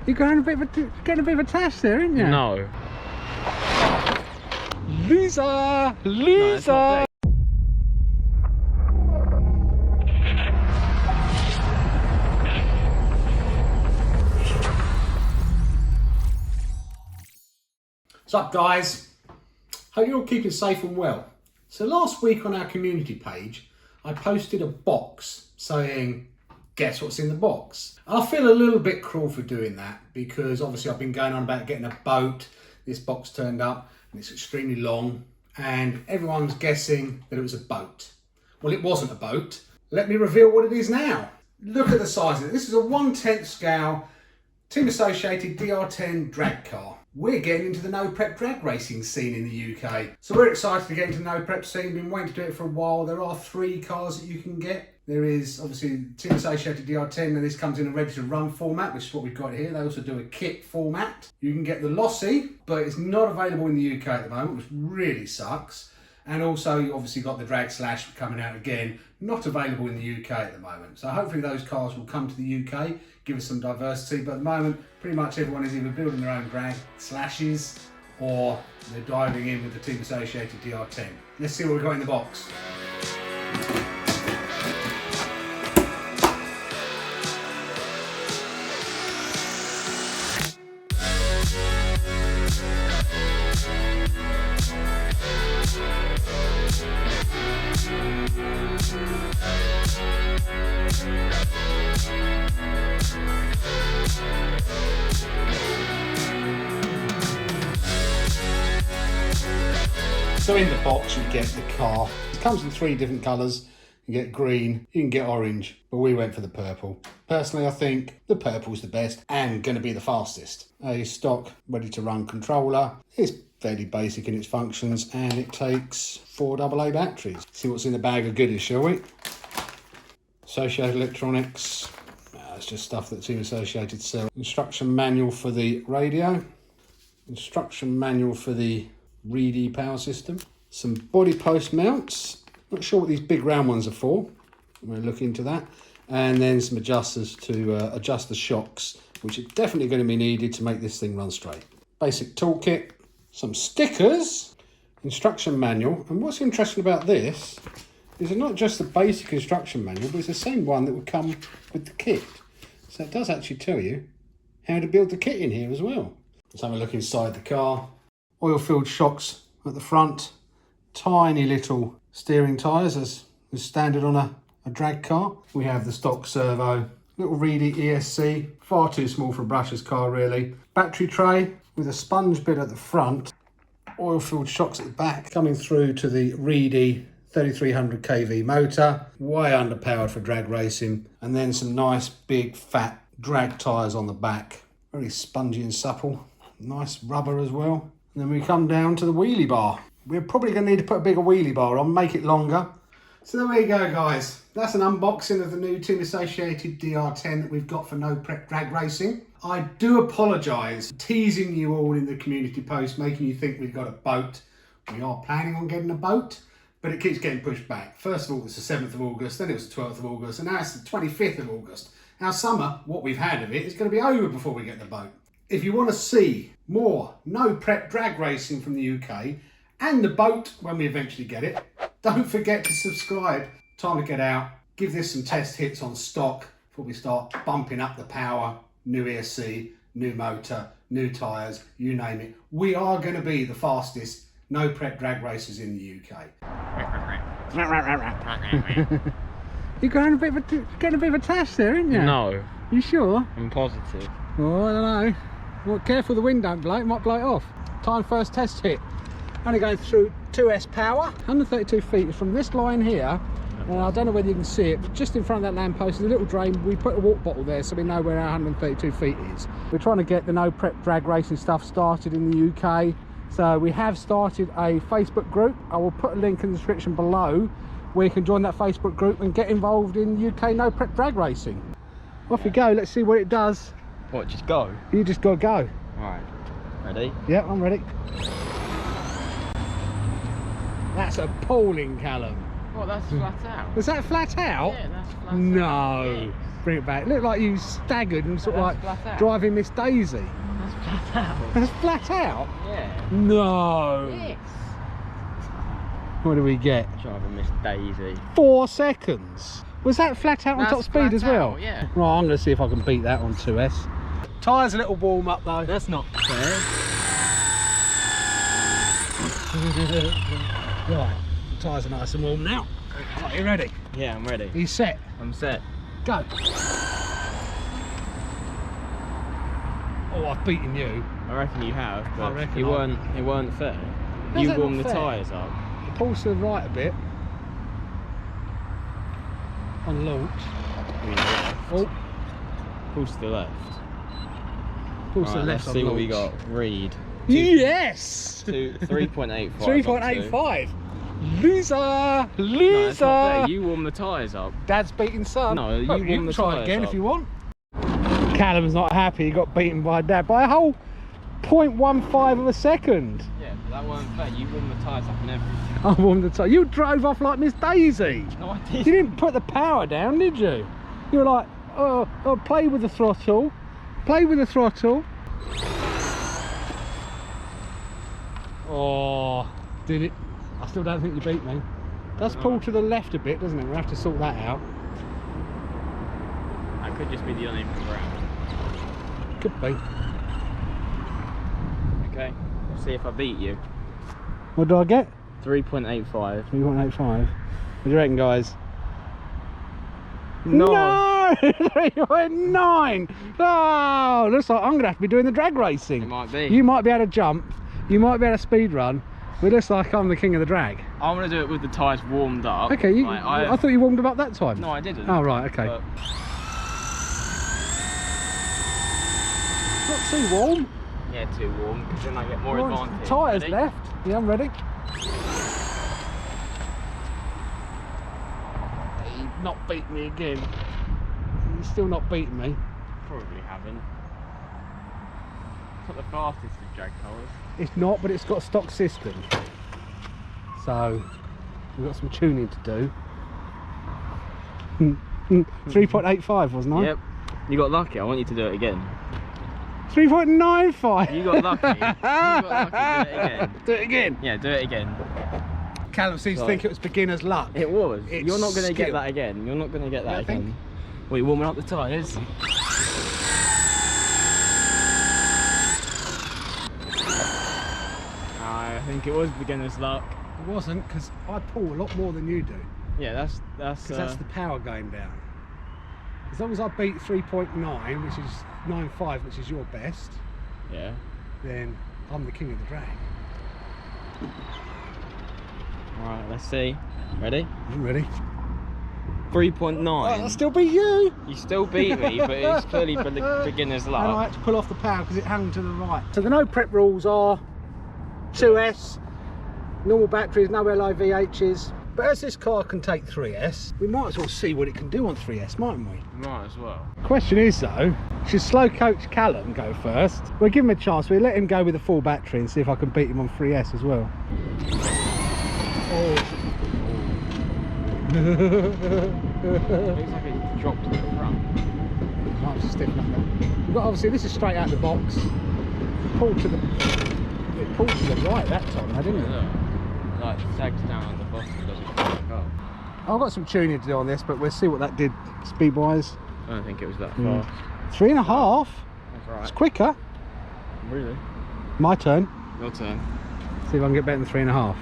You're getting a bit of a tash there, aren't you? No. Loser! Loser! What's up, guys? Hope you're all keeping safe and well. So last week on our community page, I posted a box saying, guess what's in the box? I feel a little bit cruel for doing that because obviously I've been going on about getting a boat. This box turned up and it's extremely long and everyone's guessing that it was a boat. Well, it wasn't a boat. Let me reveal what it is now. Look at the size of it. This is a 1/10 scale Team Associated DR10 drag car. We're getting into the no prep drag racing scene in the UK. So we're excited to get into the no prep scene. Been waiting to do it for a while. There are 3 cars that you can get. There is obviously Team Associated DR10, and this comes in a ready to run format, which is what we've got here. They also do a kit format. You can get the Losi, but it's not available in the UK at the moment, which really sucks. And also you obviously got the Drag Slag coming out again, not available in the UK at the moment. So hopefully those cars will come to the UK, give us some diversity. But at the moment, pretty much everyone is either building their own drag slashes or they're diving in with the Team Associated DR10. Let's see what we've got in the box. So in the box you get the car. It comes in 3 different colours. You get green, you can get orange, but we went for the purple. Personally, I think the purple's the best and going to be the fastest. A stock ready to run controller. It's fairly basic in its functions and it takes 4 AA batteries. See what's in the bag of goodies, shall we? Associated electronics. It's just stuff that Team Associated sell. Instruction manual for the radio. Instruction manual for the reedy power system. Some body post mounts. Not sure what these big round ones are for. We'll look into that. And then some adjusters to adjust the shocks, which are definitely going to be needed to make this thing run straight. Basic toolkit. Some stickers. Instruction manual. And what's interesting about this is it's not just the basic instruction manual, but it's the same one that would come with the kit. So it does actually tell you how to build the kit in here as well. Let's have a look inside the car. Oil-filled shocks at the front. Tiny little steering tyres as standard on a drag car. We have the stock servo. Little reedy ESC. Far too small for a brushless car really. Battery tray with a sponge bit at the front. Oil-filled shocks at the back. Coming through to the reedy 3300 kV motor. Way underpowered for drag racing. And then some nice big fat drag tyres on the back. Very spongy and supple. Nice rubber as well. And then we come down to the wheelie bar. We're probably going to need to put a bigger wheelie bar on, make it longer. So there we go, guys. That's an unboxing of the new Team Associated DR10 that we've got for no prep drag racing. I do apologise, teasing you all in the community post, making you think we've got a boat. We are planning on getting a boat, but it keeps getting pushed back. First of all, it was the 7th of August, then it was the 12th of August, and now it's the 25th of August. Our summer, what we've had of it, is going to be over before we get the boat. If you want to see more no prep drag racing from the UK and the boat when we eventually get it, don't forget to subscribe. Time to get out, give this some test hits on stock before we start bumping up the power, new ESC, new motor, new tyres, you name it. We are going to be the fastest no prep drag racers in the UK. You're getting a bit of a tash there, aren't you? No. You sure? I'm positive. Oh, I don't know. Well, careful the wind don't blow, it might blow it off. Time first test hit. Only going through 2S power. 132 feet is from this line here. I don't know whether you can see it, but just in front of that lamppost is a little drain. We put a water bottle there so we know where our 132 feet is. We're trying to get the no prep drag racing stuff started in the UK. So we have started a Facebook group. I will put a link in the description below where you can join that Facebook group and get involved in UK no prep drag racing. Off we go, let's see what it does. What, just go? You just gotta go. Alright, ready? Yeah, I'm ready. That's appalling, Callum. What, that's flat out? Was that flat out? Yeah, that's flat out. No. Yes. Bring it back. It looked like you staggered and sort of like flat out. driving Miss Daisy. That's flat out. That's flat out? Yeah. No. Yes. What do we get? Driving Miss Daisy. 4 seconds. Was that flat out on top speed as well? Yeah. Right, I'm going to see if I can beat that on 2S. Tyres a little warm up though. That's not fair. Right, the tyres are nice and warm now. Right, you ready? Yeah, I'm ready. Are you set? I'm set. Go. Oh, I've beaten you. I reckon you have, but reckon it weren't fair. How's You that warmed not the fair? tyres up. Pulse to the right a bit. On launch. I mean, left. Oh, Pulse to the left. pulse to the Right, left let's on see what we launch. got. Read. Yes! 3.85. 3.85. Loser! No, it's Loser! not fair. You warmed the tyres up. Dad's beating son. No, you Well, warm can the try tyres again up. if you want. Callum's not happy. He got beaten by Dad by a whole 0.15 of a second. Yeah, but that weren't fair. You warmed the tyres up and everything. I warmed the tyre. You drove off like Miss Daisy. No, I You didn't. didn't put the power down, did you? You were like, oh, play with the throttle. Play with the throttle. Oh, did it? I still don't think you beat me. Does pull to the left a bit, doesn't it? We'll have to sort that out. That could just be the uneven ground. Could be. Okay, let's see if I beat you. What do I get? 3.85. 3.85. What do you reckon, guys? No. No! 3.9! Oh, looks like I'm going to have to be doing the drag racing. It might be. You might be able to jump. You might be able to speed run. But it looks like I'm the king of the drag. I want to do it with the tyres warmed up. Okay, Like, I thought you warmed them up that time. No, I didn't. Oh, right, okay. But Not too warm. yeah, too warm, because then I get more Right, advantage. tyres Ready? left. Yeah, I'm ready. You've not beaten me again. You're still not beating me. Probably haven't. It's not the fastest of drag cars. It's not, but it's got a stock system. So, we've got some tuning to do. 3.85 wasn't I? Yep. You got lucky. I want you to do it again. 3.95. You got lucky. You got lucky. Do it again. Do it again. Yeah, do it again. Callum seems to Sorry. think it was beginner's luck. It was. It's You're not going to get skill. that again. You're not going to get that I think. again. Well, you're warming up the tyres. I think it was beginner's luck. It wasn't, because I pull a lot more than you do. Yeah, that's Because that's the power going down. As long as I beat 3.9, which is 9.5, which is your best, yeah. then I'm the king of the drag. Right, let's see. Ready? I'm ready. 3.9. I'll still beat you. You still beat me, but it's clearly beginner's And I luck. had to pull off the power because it hung to the right. So the no prep rules are 2S, normal batteries, no LIVHs. But as this car can take 3S, we might as well see what it can do on 3S, mightn't we? Might as well. Question is though, should slow coach Callum go first? We'll give him a chance, we'll let him go with a full battery and see if I can beat him on 3S as well. Oh. Looks like it dropped to the front. Might have to stiffen up that. We've got, obviously this is straight out the box. Pull to the, it pulled to the right that time, didn't it? Look, like sags down at the bottom, doesn't go back up. I've got some tuning to do on this, but we'll see what that did speed wise. I don't think it was that Mm. fast. 3.5. That's right. It's quicker. Really? My turn. Your turn. See if I can get better than 3.5.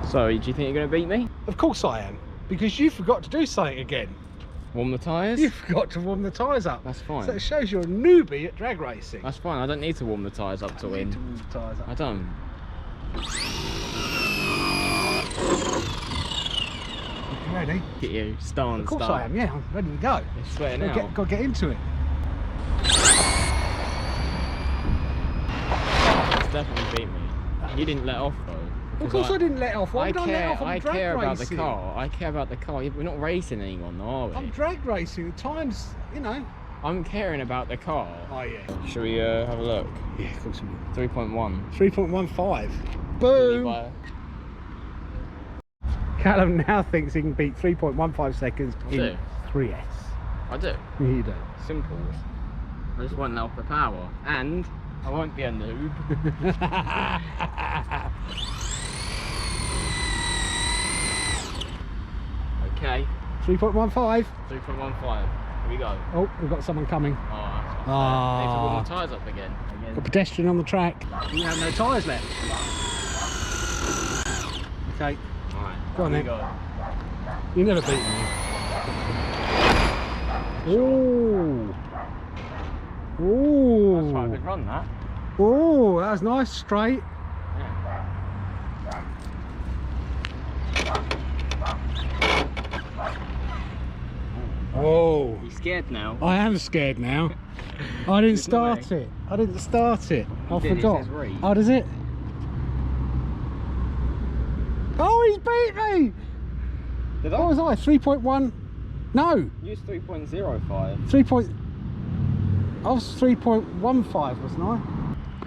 So, do you think you're going to beat me? Of course I am, because you forgot to do something again. Warm the tyres? You forgot to warm the tyres up. That's fine. So it shows you're a newbie at drag racing. That's fine. I don't need to warm the tyres up to You win. need to warm the tyres up. I don't. You ready? Get you. Start. Of course I am. Yeah, I'm ready to go. You're sweating out. Got to get into it. It's definitely beat me. You didn't let off though. Of course I didn't let off. Why I would I let off? I'm I drag care about racing. the car. I care about the car. We're not racing anyone, though, are we? I'm drag racing. The time's, you know. I'm caring about the car. Oh yeah. Should we have a look? Yeah, of course we will. 3.1. 3.15. Boom. By- Callum now thinks he can beat 3.15 seconds I in do. 3S. I do. You do. Simple. I just want off the power, and I won't be a noob. Okay. 3.15. 3.15. Here we go. Oh, we've got someone coming. Oh, that's not Ah. fair. Need to warm the tyres up again. A pedestrian on the track. You have no tyres left. Okay. Alright. Go on here then. we go. You never beat me. Ooh. Ooh. That's quite a good run, that. Oh, that was nice, straight. Whoa. You scared now? I am scared now. I didn't start it. I didn't start it. I did, it forgot. says read. Oh, does it? Oh, he's beat me! Did What was I? 3.1? No. Use 3.05. 3. I was 3.15, wasn't I?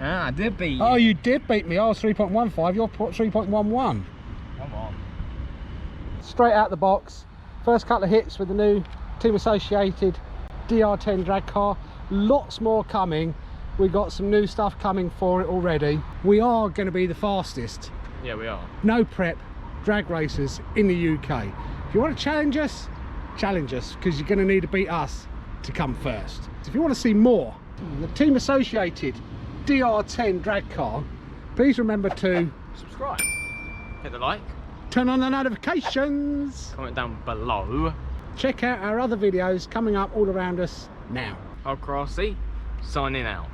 Ah, I did beat you. Oh, you did beat me. I was 3.15. You're 3.11. Come on. Straight out the box. First couple of hits with the new Team Associated DR10 drag car. Lots more coming. We got some new stuff coming for it already. We are going to be the fastest. Yeah, we are. No prep drag racers in the UK. If you want to challenge us, because you're going to need to beat us to come first. If you want to see more the Team Associated DR10 drag car, please remember to Subscribe. Hit the like. turn on the notifications. Comment down below. Check out our other videos coming up all around us now. HardcoreRC signing out.